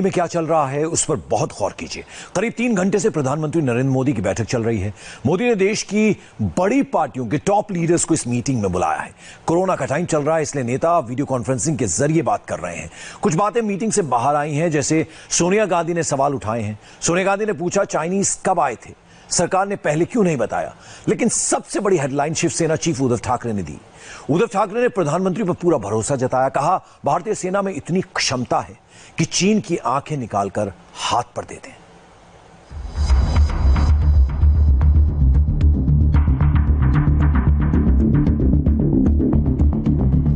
में क्या चल रहा है उस पर बहुत गौर कीजिए। करीब 3 घंटे से प्रधानमंत्री नरेंद्र मोदी की बैठक चल रही है। मोदी ने देश की बड़ी पार्टियों के टॉप लीडर्स को इस मीटिंग में बुलाया है। कोरोना का टाइम चल रहा है, इसलिए नेता वीडियो कॉन्फ्रेंसिंग के जरिए बात कर रहे हैं। कुछ बातें मीटिंग से बाहर आई हैं, जैसे सोनिया गांधी ने सवाल उठाए हैं। सोनिया गांधी ने पूछा चाइनीज कब आए थे, सरकार ने पहले क्यों नहीं बताया। लेकिन सबसे बड़ी हेडलाइन शिवसेना चीफ उद्धव ठाकरे ने दी। उद्धव ठाकरे ने प्रधानमंत्री पर पूरा भरोसा जताया। कहा भारतीय सेना में इतनी क्षमता है कि चीन की आंखें निकालकर हाथ पर दे दें।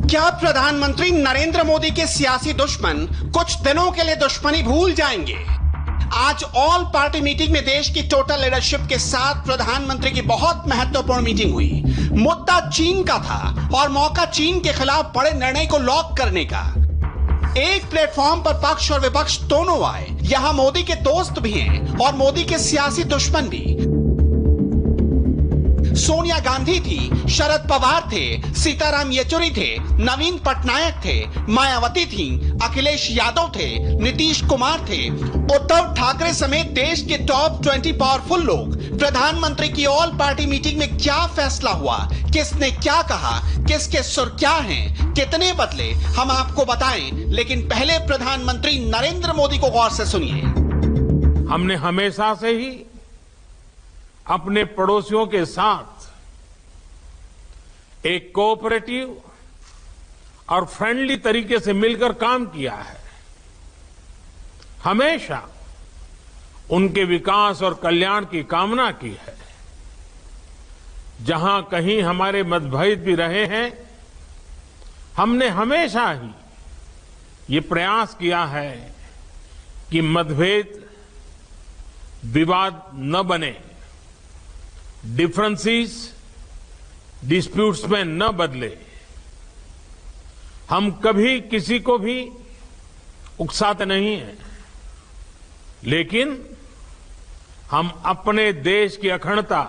क्या प्रधानमंत्री नरेंद्र मोदी के सियासी दुश्मन कुछ दिनों के लिए दुश्मनी भूल जाएंगे? आज ऑल पार्टी मीटिंग में देश की टोटल लीडरशिप के साथ प्रधानमंत्री की बहुत महत्वपूर्ण मीटिंग हुई। मुद्दा चीन का था और मौका चीन के खिलाफ बड़े निर्णय को लॉक करने का। एक प्लेटफॉर्म पर पक्ष और विपक्ष दोनों आए। यहां मोदी के दोस्त भी हैं और मोदी के सियासी दुश्मन भी। सोनिया गांधी थी, शरद पवार थे, सीताराम येचुरी थे, नवीन पटनायक थे, मायावती थी, अखिलेश यादव थे, नीतीश कुमार थे, उद्धव ठाकरे समेत देश के टॉप 20 पावरफुल लोग। प्रधानमंत्री की ऑल पार्टी मीटिंग में क्या फैसला हुआ, किसने क्या कहा, किसके सुर क्या हैं, कितने बदले, हम आपको बताएं। लेकिन पहले प्रधानमंत्री नरेंद्र मोदी को गौर से सुनिए। हमने हमेशा से ही अपने पड़ोसियों के साथ एक कोऑपरेटिव और फ्रेंडली तरीके से मिलकर काम किया है। हमेशा उनके विकास और कल्याण की कामना की है। जहां कहीं हमारे मतभेद भी रहे हैं, हमने हमेशा ही ये प्रयास किया है कि मतभेद विवाद न बने, डिफरेंसेस डिस्प्यूट्स में न बदले। हम कभी किसी को भी उकसाते नहीं हैं, लेकिन हम अपने देश की अखंडता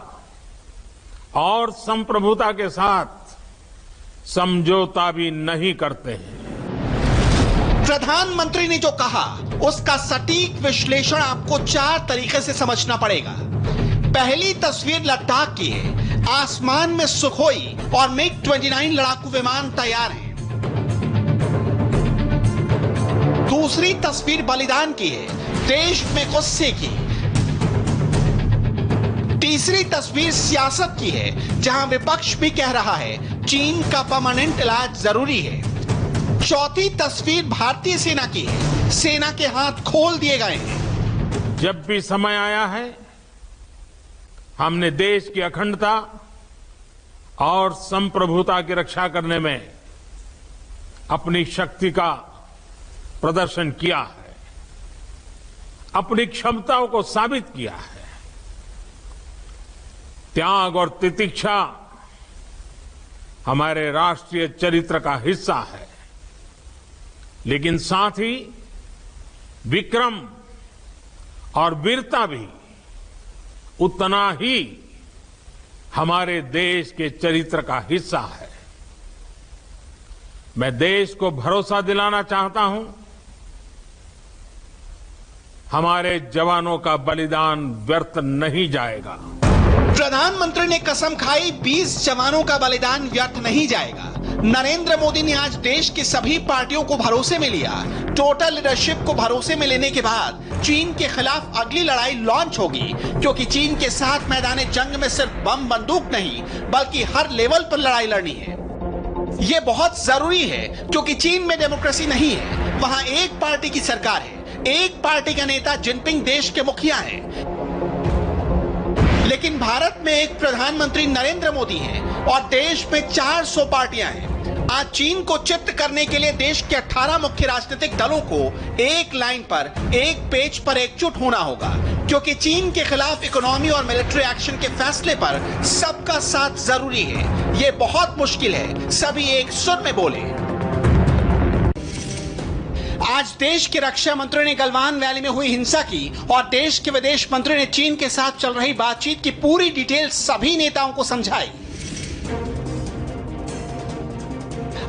और संप्रभुता के साथ समझौता भी नहीं करते हैं। प्रधानमंत्री ने जो कहा उसका सटीक विश्लेषण आपको 4 तरीके से समझना पड़ेगा। पहली तस्वीर लद्दाख की है। आसमान में सुखोई और मिग 29 लड़ाकू विमान तैयार हैं। दूसरी तस्वीर बलिदान की है, देश में गुस्से की। तीसरी तस्वीर सियासत की है, जहां विपक्ष भी कह रहा है चीन का परमानेंट इलाज जरूरी है। चौथी तस्वीर भारतीय सेना की है, सेना के हाथ खोल दिए गए हैं। जब भी समय आया है, हमने देश की अखंडता और संप्रभुता की रक्षा करने में अपनी शक्ति का प्रदर्शन किया है, अपनी क्षमताओं को साबित किया है। त्याग और तितिक्षा हमारे राष्ट्रीय चरित्र का हिस्सा है, लेकिन साथ ही विक्रम और वीरता भी उतना ही हमारे देश के चरित्र का हिस्सा है। मैं देश को भरोसा दिलाना चाहता हूं, हमारे जवानों का बलिदान व्यर्थ नहीं जाएगा। प्रधानमंत्री ने कसम खाई 20 जवानों का बलिदान व्यर्थ नहीं जाएगा। नरेंद्र मोदी ने आज देश की सभी पार्टियों को भरोसे में लिया। टोटल लीडरशिप को भरोसे में लेने के बाद चीन के खिलाफ अगली लड़ाई लॉन्च होगी, क्योंकि चीन के साथ मैदान जंग में सिर्फ बम बंदूक नहीं बल्कि हर लेवल पर लड़ाई लड़नी है। यह बहुत जरूरी है, क्योंकि चीन में डेमोक्रेसी नहीं है। वहां एक पार्टी की सरकार है, एक पार्टी का नेता जिनपिंग देश के मुखिया हैं। लेकिन भारत में एक प्रधानमंत्री नरेंद्र मोदी हैं और देश में 400 पार्टियां हैं। आज चीन को चित्त करने के लिए देश के 18 मुख्य राजनीतिक दलों को एक लाइन पर, एक पेज पर एकजुट होना होगा, क्योंकि चीन के खिलाफ इकोनॉमी और मिलिट्री एक्शन के फैसले पर सबका साथ जरूरी है। यह बहुत मुश्किल है, सभी एक सुर में बोले। आज देश के रक्षा मंत्री ने गलवान वैली में हुई हिंसा की और देश के विदेश मंत्री ने चीन के साथ चल रही बातचीत की पूरी डिटेल सभी नेताओं को समझाई।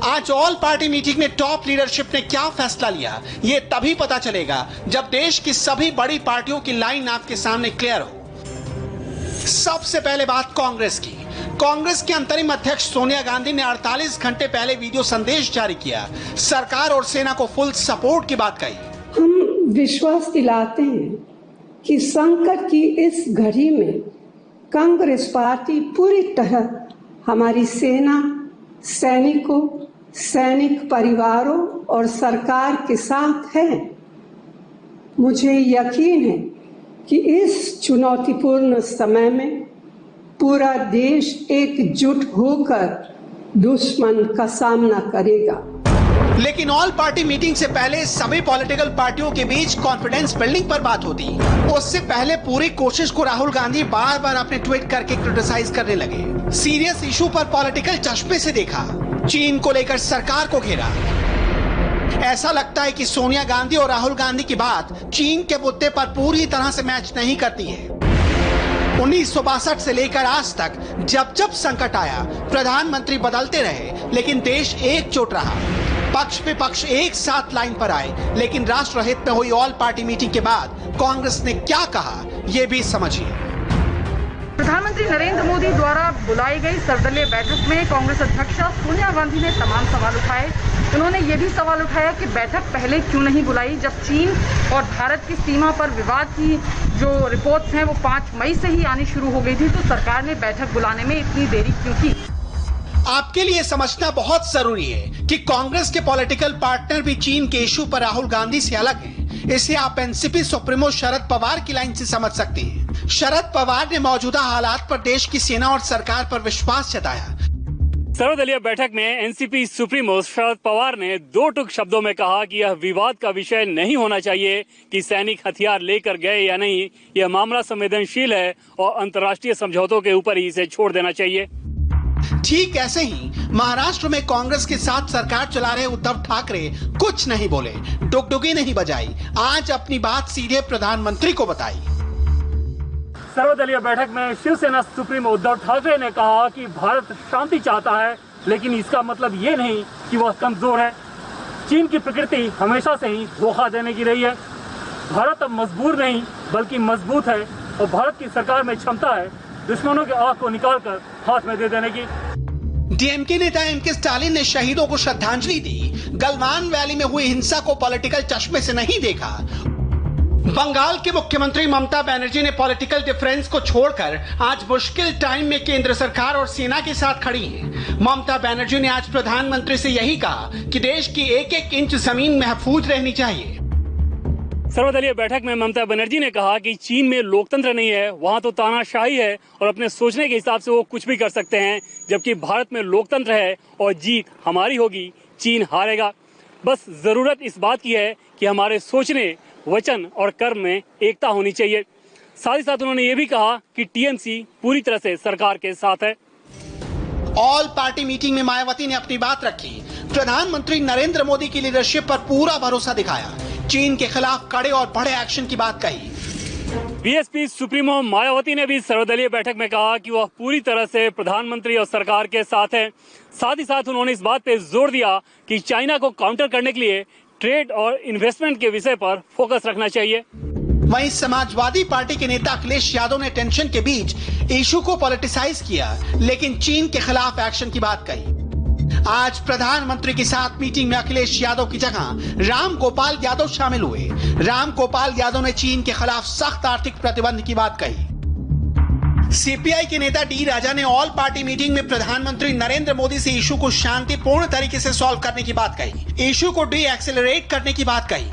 आज ऑल पार्टी मीटिंग में टॉप लीडरशिप ने क्या फैसला लिया, ये तभी पता चलेगा जब देश की सभी बड़ी पार्टियों की लाइन आपके सामने क्लियर हो। सबसे पहले बात कांग्रेस की। कांग्रेस के अंतरिम अध्यक्ष सोनिया गांधी ने 48 घंटे पहले वीडियो संदेश जारी किया, सरकार और सेना को फुल सपोर्ट की बात कही। हम विश्वास दिलाते हैं कि संकट की इस घड़ी में कांग्रेस पार्टी पूरी तरह हमारी सेना, सैनिकों, सैनिक परिवारों और सरकार के साथ है। मुझे यकीन है कि इस चुनौतीपूर्ण समय में पूरा देश एकजुट होकर दुश्मन का सामना करेगा। लेकिन ऑल पार्टी मीटिंग से पहले सभी पॉलिटिकल पार्टियों के बीच कॉन्फिडेंस बिल्डिंग पर बात होती। उससे पहले पूरी कोशिश को राहुल गांधी बार बार अपने ट्वीट करके क्रिटिसाइज करने लगे। सीरियस इशू पर पॉलिटिकल चश्मे से देखा, चीन को लेकर सरकार को घेरा। ऐसा लगता है कि सोनिया गांधी और राहुल गांधी की बात चीन के मुद्दे पर पूरी तरह से मैच नहीं करती है। 1962 से लेकर आज तक जब जब संकट आया, प्रधानमंत्री बदलते रहे लेकिन देश एकजुट रहा। पक्ष विपक्ष एक साथ लाइन पर आए, लेकिन राष्ट्रहित में हुई ऑल पार्टी मीटिंग के बाद कांग्रेस ने क्या कहा, ये भी समझिए। प्रधानमंत्री नरेंद्र मोदी द्वारा बुलाई गई सर्वदलीय बैठक में कांग्रेस अध्यक्ष सोनिया गांधी ने तमाम सवाल उठाए। उन्होंने ये भी सवाल उठाया कि बैठक पहले क्यों नहीं बुलाई, जब चीन और भारत की सीमा पर विवाद की जो रिपोर्ट्स हैं वो 5 मई से ही आनी शुरू हो गई थी, तो सरकार ने बैठक बुलाने में इतनी देरी क्यों की। आपके लिए समझना बहुत जरूरी है कि कांग्रेस के पॉलिटिकल पार्टनर भी चीन के इशू पर राहुल गांधी से अलग हैं। इसे आप एनसीपी सुप्रीमो शरद पवार की लाइन से समझ सकते हैं। शरद पवार ने मौजूदा हालात पर देश की सेना और सरकार पर विश्वास जताया। सर्वदलीय बैठक में एनसीपी सुप्रीमो शरद पवार ने 2 टूक शब्दों में कहा कि यह विवाद का विषय नहीं होना चाहिए कि सैनिक हथियार लेकर गए या नहीं। यह मामला संवेदनशील है और अंतर्राष्ट्रीय समझौतों के ऊपर ही इसे छोड़ देना चाहिए। ठीक ऐसे ही महाराष्ट्र में कांग्रेस के साथ सरकार चला रहे उद्धव ठाकरे कुछ नहीं बोले, डुगडुगी नहीं बजाई, आज अपनी बात सीधे प्रधानमंत्री को बताई। सर्वदलीय बैठक में शिवसेना सुप्रीमो उद्धव ठाकरे ने कहा कि भारत शांति चाहता है, लेकिन इसका मतलब ये नहीं कि वह कमजोर है। चीन की प्रकृति हमेशा से ही धोखा देने की रही है। भारत अब मजबूर नहीं बल्कि मजबूत है और भारत की सरकार में क्षमता है दुश्मनों के आंख को निकालकर हाथ में दे देने की। डीएमके नेता एमके स्टालिन ने शहीदों को श्रद्धांजलि दी। गलवान वैली में हुई हिंसा को पॉलिटिकल चश्मे से नहीं देखा। बंगाल के मुख्यमंत्री ममता बनर्जी ने पॉलिटिकल डिफरेंस को छोड़कर आज मुश्किल टाइम में केंद्र सरकार और सेना के साथ खड़ी हैं। ममता बनर्जी ने आज प्रधानमंत्री से यही कहा कि देश की एक एक इंच जमीन महफूज रहनी चाहिए। सर्वदलीय बैठक में ममता बनर्जी ने कहा कि चीन में लोकतंत्र नहीं है, वहां तो तानाशाही है और अपने सोचने के हिसाब से वो कुछ भी कर सकते हैं, जबकि भारत में लोकतंत्र है और जीत हमारी होगी, चीन हारेगा। बस जरूरत इस बात की है कि हमारे सोचने, वचन और कर्म में एकता होनी चाहिए। साथ ही साथ उन्होंने ये भी कहा कि टीएमसी पूरी तरह से सरकार के साथ है। ऑल पार्टी मीटिंग में मायावती ने अपनी बात रखी। प्रधानमंत्री नरेंद्र मोदी की लीडरशिप पर पूरा भरोसा दिखाया। चीन के खिलाफ कड़े और बड़े एक्शन की बात कही। बीएसपी सुप्रीमो मायावती ने भी सर्वदलीय बैठक में कहा कि वह पूरी तरह से प्रधानमंत्री और सरकार के साथ है। साथ ही साथ उन्होंने इस बात पे जोर दिया कि चाइना को काउंटर करने के लिए ट्रेड और इन्वेस्टमेंट के विषय पर फोकस रखना चाहिए। वहीं समाजवादी पार्टी के नेता अखिलेश यादव ने टेंशन के बीच इशू को पॉलिटिसाइज किया, लेकिन चीन के खिलाफ एक्शन की बात कही। आज प्रधानमंत्री के साथ मीटिंग में अखिलेश यादव की जगह राम गोपाल यादव शामिल हुए। राम गोपाल यादव ने चीन के खिलाफ सख्त आर्थिक प्रतिबंध की बात कही। सीपीआई के नेता डी राजा ने ऑल पार्टी मीटिंग में प्रधानमंत्री नरेंद्र मोदी से इशू को शांतिपूर्ण तरीके से सॉल्व करने की बात कही, इशू को डी एक्सेलरेट करने की बात कही।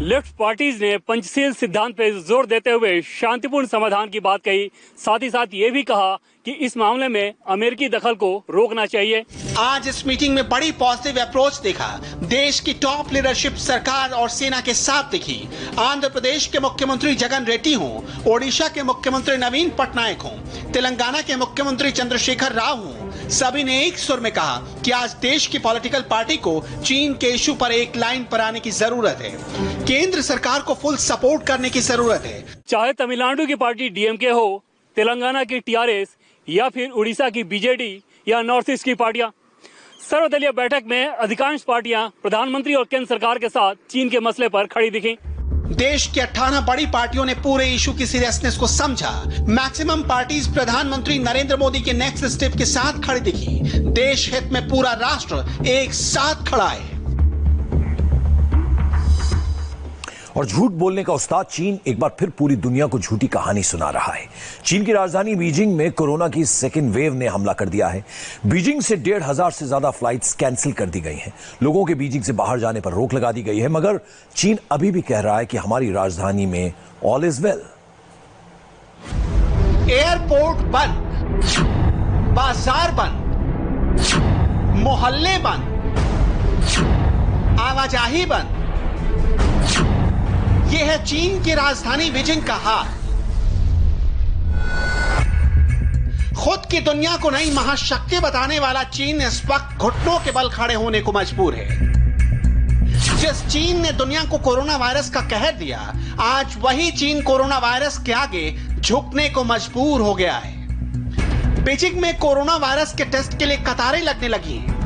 लेफ्ट पार्टीज ने पंचशील सिद्धांत पर जोर देते हुए शांतिपूर्ण समाधान की बात कही। साथ ही साथ ये भी कहा कि इस मामले में अमेरिकी दखल को रोकना चाहिए। आज इस मीटिंग में बड़ी पॉजिटिव अप्रोच देखा। देश की टॉप लीडरशिप सरकार और सेना के साथ दिखी। आंध्र प्रदेश के मुख्यमंत्री जगन रेड्डी हों, ओडिशा के मुख्यमंत्री नवीन पटनायक हों, तेलंगाना के मुख्यमंत्री चंद्रशेखर राव हों, सभी ने एक सुर में कहा कि आज देश की पॉलिटिकल पार्टी को चीन के इशू पर एक लाइन पर आने की जरूरत है। केंद्र सरकार को फुल सपोर्ट करने की जरूरत है। चाहे तमिलनाडु की पार्टी डीएमके हो, तेलंगाना की टीआरएस या फिर उड़ीसा की बीजेडी या नॉर्थ ईस्ट की पार्टियां, सर्वदलीय बैठक में अधिकांश पार्टियां प्रधानमंत्री और केंद्र सरकार के साथ चीन के मसले पर खड़ी दिखी। देश की 18 बड़ी पार्टियों ने पूरे इशू की सीरियसनेस को समझा। मैक्सिमम पार्टीज प्रधानमंत्री नरेंद्र मोदी के नेक्स्ट स्टेप के साथ खड़ी दिखी। देश हित में पूरा राष्ट्र एक साथ खड़ा है। और झूठ बोलने का उस्ताद चीन एक बार फिर पूरी दुनिया को झूठी कहानी सुना रहा है। चीन की राजधानी बीजिंग में कोरोना की सेकेंड वेव ने हमला कर दिया है। बीजिंग से 1,500 से ज्यादा फ्लाइट्स कैंसिल कर दी गई हैं। लोगों के बीजिंग से बाहर जाने पर रोक लगा दी गई है, मगर चीन अभी भी कह रहा है कि हमारी राजधानी में ऑल इज वेल। एयरपोर्ट बंद, बाजार बंद, मोहल्ले बंद, आवाजाही बंद। यह है चीन की राजधानी बीजिंग का हाल। खुद की दुनिया को नई महाशक्ति बताने वाला चीन इस वक्त घुटनों के बल खड़े होने को मजबूर है। जिस चीन ने दुनिया को कोरोना वायरस का कहर दिया, आज वही चीन कोरोना वायरस के आगे झुकने को मजबूर हो गया है। बीजिंग में कोरोना वायरस के टेस्ट के लिए कतारें लगने लगी हैं।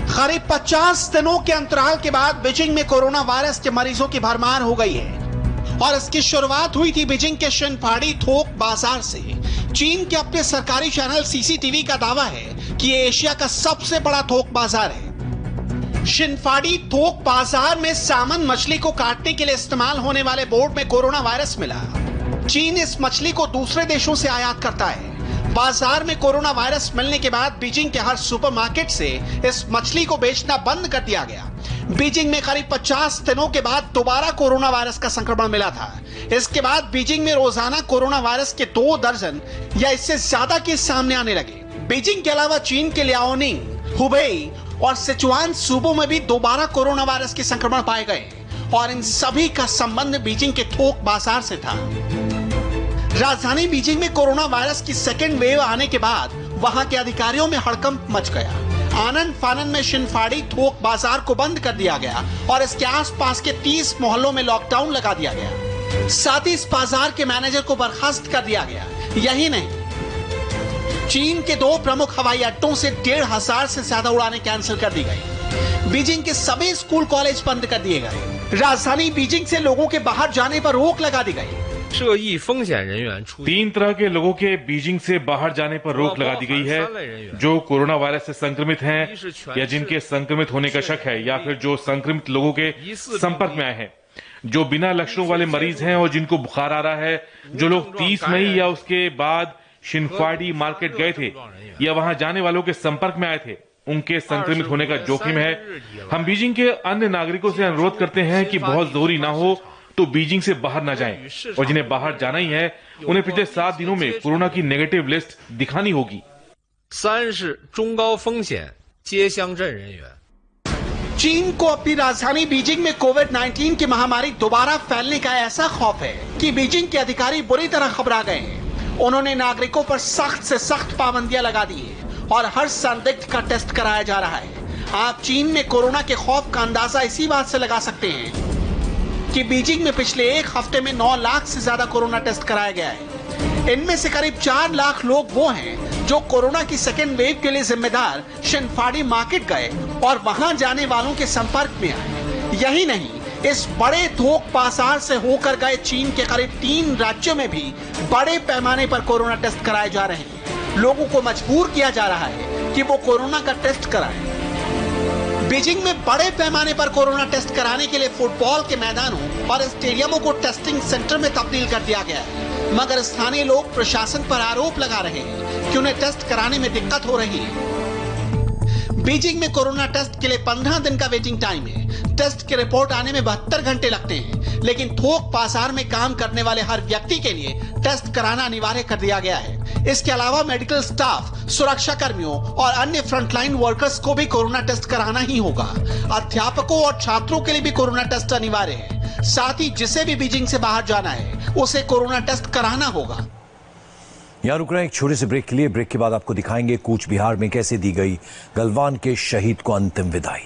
करीब 50 दिनों के अंतराल के बाद बीजिंग में कोरोना वायरस के मरीजों की भरमार हो गई है और इसकी शुरुआत हुई थी बीजिंग के शिनफाड़ी थोक बाजार से। चीन के अपने सरकारी चैनल सीसीटीवी का दावा है कि ये एशिया का सबसे बड़ा थोक बाजार है। शिनफाड़ी थोक बाजार में सामन मछली को काटने के लिए इस्तेमाल होने वाले बोर्ड में कोरोना वायरस मिला। चीन इस मछली को दूसरे देशों से आयात करता है। बाजार में कोरोना वायरस मिलने के बाद बीजिंग के हर सुपरमार्केट से इस मछली को बेचना बंद कर दिया गया। बीजिंग में करीब 50 दिनों के बाद दोबारा कोरोना वायरस का संक्रमण मिला था। इसके बाद बीजिंग में रोजाना कोरोना वायरस के 2 दर्जन या इससे ज्यादा केस सामने आने लगे। बीजिंग के अलावा चीन के लियाओनिंग, हुबेई और सिचुआन सूबों में भी दोबारा कोरोना वायरस के संक्रमण पाए गए और इन सभी का संबंध बीजिंग के थोक बाजार से था। राजधानी बीजिंग में कोरोना वायरस की सेकेंड वेव आने के बाद वहां के अधिकारियों में हड़कंप मच गया। आनंद फानन में शिनफाड़ी थोक बाजार को बंद कर दिया गया और इसके आसपास के 30 मोहल्लों में लॉकडाउन लगा दिया गया। साथ ही इस बाजार के मैनेजर को बर्खास्त कर दिया गया। यही नहीं, चीन के 2 प्रमुख हवाई अड्डों से 1,500 से ज्यादा उड़ानें कैंसिल कर दी गई। बीजिंग के सभी स्कूल कॉलेज बंद कर दिए गए। राजधानी बीजिंग से लोगों के बाहर जाने पर रोक लगा दी गई। 3 तरह के लोगों के बीजिंग से बाहर जाने पर रोक लगा दी गई है। जो कोरोना वायरस से संक्रमित हैं या जिनके संक्रमित होने का शक है, या फिर जो संक्रमित लोगों के संपर्क में आए हैं, जो बिना लक्षणों वाले मरीज हैं और जिनको बुखार आ रहा है, जो लोग 30 मई या उसके बाद शिनफाड़ी मार्केट गए थे या वहां जाने वालों के संपर्क में आए थे, उनके संक्रमित होने का जोखिम है। हम बीजिंग के अन्य नागरिकों से अनुरोध करते हैं कि बहुत जरूरी ना हो तो बीजिंग से बाहर ना जाएं, और जिन्हें बाहर जाना ही है उन्हें पिछले 7 दिनों में कोरोना की नेगेटिव लिस्ट दिखानी होगी। 3是中高风险接乡镇人员。 चीन को अपनी राजधानी बीजिंग में कोविड-19 की महामारी दोबारा फैलने का ऐसा खौफ है कि बीजिंग के अधिकारी बुरी तरह घबरा गए हैं। उन्होंने नागरिकों पर सख्त से सख्त पाबंदियां लगा दी है और हर संदिग्ध का टेस्ट कराया जा रहा है। आप चीन में कोरोना के खौफ का अंदाजा इसी बात से लगा सकते हैं कि बीजिंग में पिछले 1 हफ्ते में 9 लाख से ज्यादा कोरोना टेस्ट कराया गया है। इनमें से करीब 4 लाख लोग वो हैं जो कोरोना की सेकेंड वेव के लिए जिम्मेदार शिनफाड़ी मार्केट गए और वहां जाने वालों के संपर्क में आए। यही नहीं, इस बड़े थोक बाजार से होकर गए चीन के करीब 3 राज्यों में भी बड़े पैमाने पर कोरोना टेस्ट कराए जा रहे हैं। लोगों को मजबूर किया जा रहा है कि वो कोरोना का टेस्ट कराएं। बीजिंग में बड़े पैमाने पर कोरोना टेस्ट कराने के लिए फुटबॉल के मैदानों और स्टेडियमों को टेस्टिंग सेंटर में तब्दील कर दिया गया है, मगर स्थानीय लोग प्रशासन पर आरोप लगा रहे हैं कि उन्हें टेस्ट कराने में दिक्कत हो रही है। बीजिंग में कोरोना टेस्ट के लिए 15 दिन का वेटिंग टाइम है। टेस्ट की रिपोर्ट आने में 72 घंटे लगते हैं, लेकिन थोक बाजार में काम करने वाले हर व्यक्ति के लिए टेस्ट कराना अनिवार्य कर दिया गया है। इसके अलावा मेडिकल स्टाफ, सुरक्षा कर्मियों और अन्य फ्रंटलाइन वर्कर्स को भी कोरोना टेस्ट कराना ही होगा। अध्यापकों और छात्रों के लिए भी कोरोना टेस्ट अनिवार्य है। साथ ही जिसे भी बीजिंग से बाहर जाना है उसे कोरोना टेस्ट कराना होगा। यहां रुक रहे हैं एक छोटे से ब्रेक के लिए। ब्रेक के बाद आपको दिखाएंगे कूच बिहार में कैसे दी गई गलवान के शहीद को अंतिम विदाई।